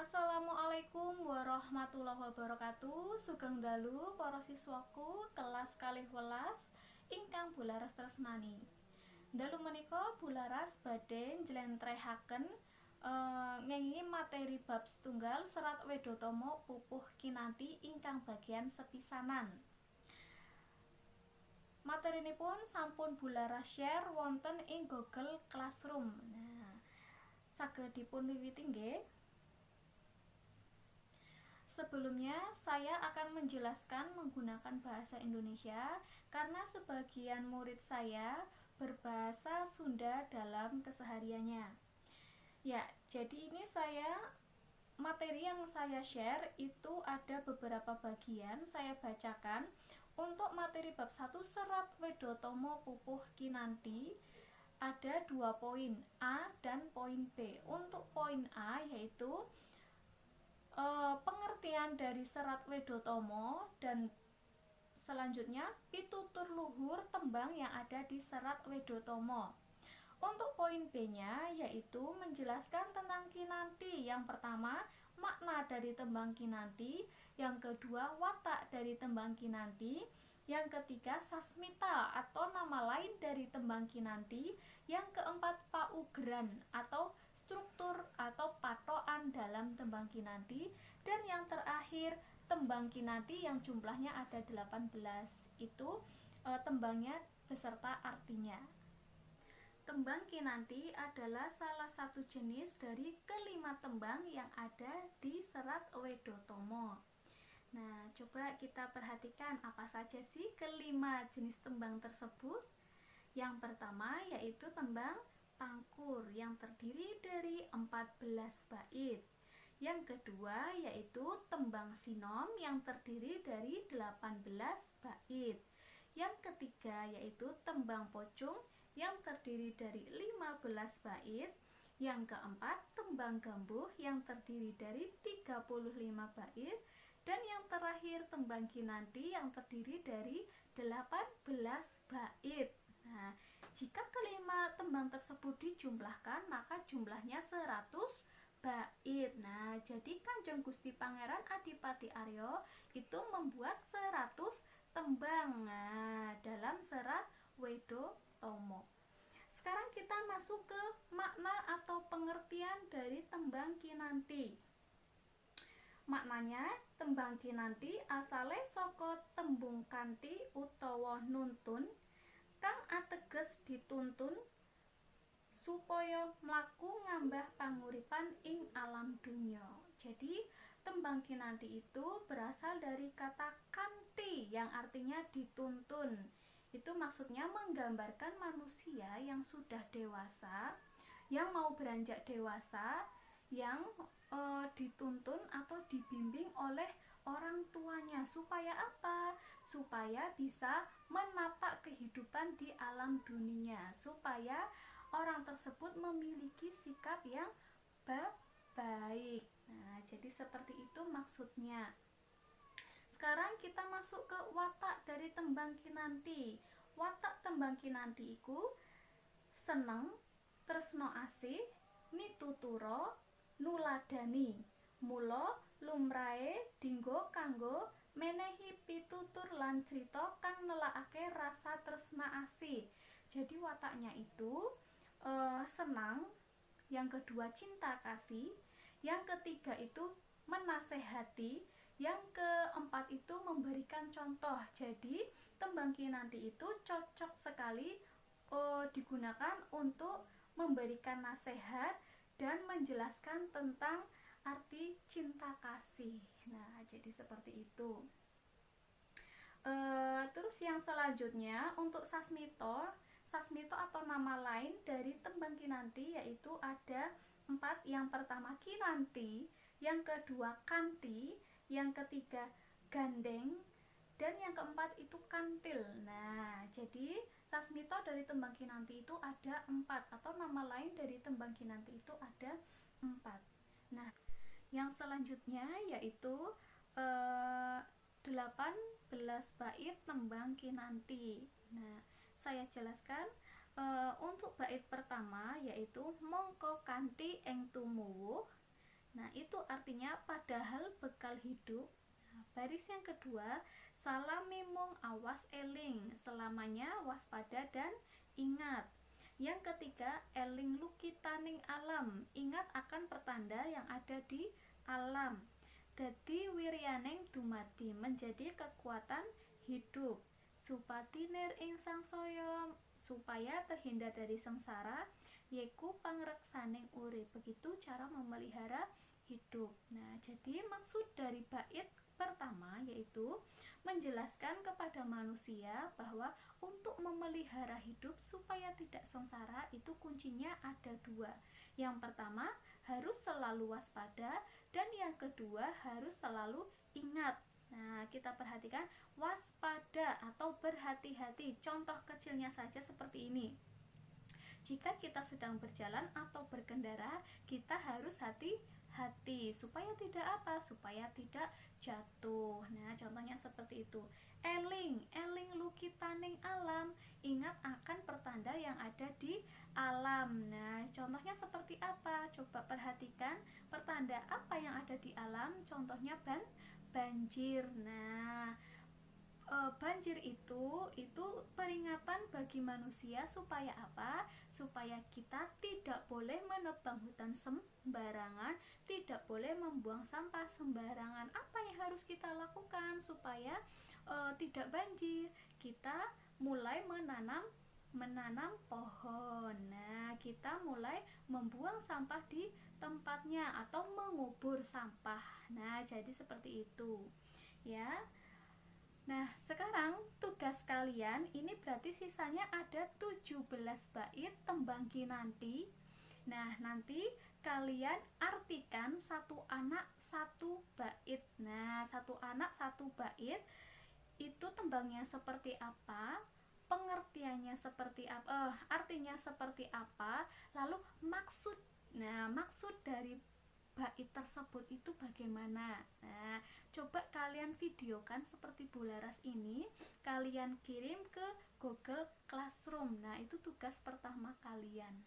Assalamualaikum warahmatullahi wabarakatuh. Sugeng dalu para siswaku kelas kalih welas ingkang Bularas tresnani. Dalu menika Bularas badhe njlentrehaken ngengi materi bab setunggal Serat Wedotama Pupuh Kinanti ingkang bagian sepisanan. Materinipun sampun Bularas share wonten ing Google Classroom. Nah, saged dipun wiwiti nggih. Sebelumnya, saya akan menjelaskan menggunakan bahasa Indonesia karena sebagian murid saya berbahasa Sunda dalam kesehariannya. Ya, jadi ini materi yang saya share itu ada beberapa bagian saya bacakan. Untuk materi bab 1 Serat Wedotama Pupuh Kinanti ada 2 poin, A dan poin B. Untuk poin A yaitu pengertian dari Serat Wedotama dan selanjutnya pitutur luhur tembang yang ada di Serat Wedotama. Untuk poin B-nya yaitu menjelaskan tentang kinanti. Yang pertama, makna dari tembang kinanti, yang kedua, watak dari tembang kinanti, yang ketiga, sasmita atau nama lain dari tembang kinanti, yang keempat, paugeran atau struktur atau patokan dalam tembang kinanti, dan yang terakhir tembang kinanti yang jumlahnya ada 18. Itu tembangnya beserta artinya. Tembang kinanti adalah salah satu jenis dari kelima tembang yang ada di Serat Wedotama. Nah, coba kita perhatikan apa saja sih kelima jenis tembang tersebut. Yang pertama yaitu tembang pangkur yang terdiri dari 14 bait. Yang kedua yaitu tembang sinom yang terdiri dari 18 bait. Yang ketiga yaitu tembang pocung yang terdiri dari 15 bait. Yang keempat tembang gambuh yang terdiri dari 35 bait. Dan yang terakhir tembang kinanti yang terdiri dari 18 bait. Nah, jika kelima tembang tersebut dijumlahkan maka jumlahnya 100 bait. Nah, jadi Kanjeng Gusti Pangeran Adipati Arya itu membuat 100 tembang dalam Serat Wedotama. Sekarang kita masuk ke makna atau pengertian dari tembang kinanti. Maknanya, tembang kinanti asale saka tembung kanthi utawa nuntun kang ateges dituntun supaya mlaku ngambah panguripan ing alam dunya. Jadi, tembang kinanti itu berasal dari kata kanthi yang artinya dituntun. Itu maksudnya menggambarkan manusia yang sudah dewasa, yang mau beranjak dewasa, yang dituntun atau dibimbing oleh orang tuanya. Supaya apa? Supaya bisa menapak kehidupan di alam dunia, supaya orang tersebut memiliki sikap yang baik. Nah, jadi seperti itu maksudnya. Sekarang kita masuk ke watak dari tembang kinanti. Watak tembang kinanti iku seneng, tresno asih, mitutura, nuladani. Mula lumrahe dinggo kanggo menehi pitutur lan crita kang nelakake rasa tresna asih. Jadi wataknya itu senang, yang kedua cinta kasih, yang ketiga itu menasehati, yang keempat itu memberikan contoh. Jadi tembang kinanti itu cocok sekali digunakan untuk memberikan nasihat dan menjelaskan tentang arti cinta kasih. Nah, jadi seperti itu. Terus yang selanjutnya untuk sasmito atau nama lain dari tembang kinanti yaitu ada 4. Yang pertama kinanti, yang kedua kanti, yang ketiga gandeng, dan yang keempat itu kantil. Nah, jadi sasmito dari tembang kinanti itu ada 4, atau nama lain dari tembang kinanti itu ada 4. Nah, yang selanjutnya yaitu 18 bait tembang kinanti. Nah, saya jelaskan untuk bait pertama yaitu mongko kanthi ing tumuwuh. Nah, itu artinya padahal bekal hidup. Nah, baris yang kedua, salamimung awas eling, selamanya waspada dan ingat. Yang ketiga, eling lukitaning alam, ingat akan pertanda yang ada di alam. Dadi wiryaneng dumadi, menjadi kekuatan hidup. Supatinir ing sangsaya, supaya terhindar dari sengsara, yaiku pangreksaning urip. Begitu cara memelihara hidup. Nah, jadi maksud dari bait pertama yaitu menjelaskan kepada manusia bahwa untuk memelihara hidup supaya tidak sengsara itu kuncinya ada dua. Yang pertama harus selalu waspada, dan yang kedua harus selalu ingat. Nah, kita perhatikan waspada atau berhati-hati. Contoh kecilnya saja seperti ini. Jika kita sedang berjalan atau berkendara, kita harus hati-hati supaya tidak apa? Supaya tidak jatuh. Nah, contohnya seperti itu. Eling lukitaning alam, ingat akan pertanda yang ada di alam. Nah, contohnya seperti apa? Coba perhatikan pertanda apa yang ada di alam. Contohnya banjir. Nah, banjir itu peringatan bagi manusia supaya apa? Supaya kita tidak boleh menebang hutan sembarangan, tidak boleh membuang sampah sembarangan. Apa yang harus kita lakukan supaya tidak banjir? Kita mulai menanam pohon. Nah, kita mulai membuang sampah di tempatnya atau mengubur sampah. Nah, jadi seperti itu. Ya. Nah, sekarang tugas kalian ini berarti sisanya ada 17 bait tembang kinanti. Nah, nanti kalian artikan satu anak satu bait. Nah, satu anak satu bait itu tembangnya seperti apa, pengertiannya seperti apa, artinya seperti apa, lalu maksud. Nah, maksud dari bait tersebut itu bagaimana. Nah, coba kalian videokan seperti Bularas ini, kalian kirim ke Google Classroom. Nah, itu tugas pertama kalian.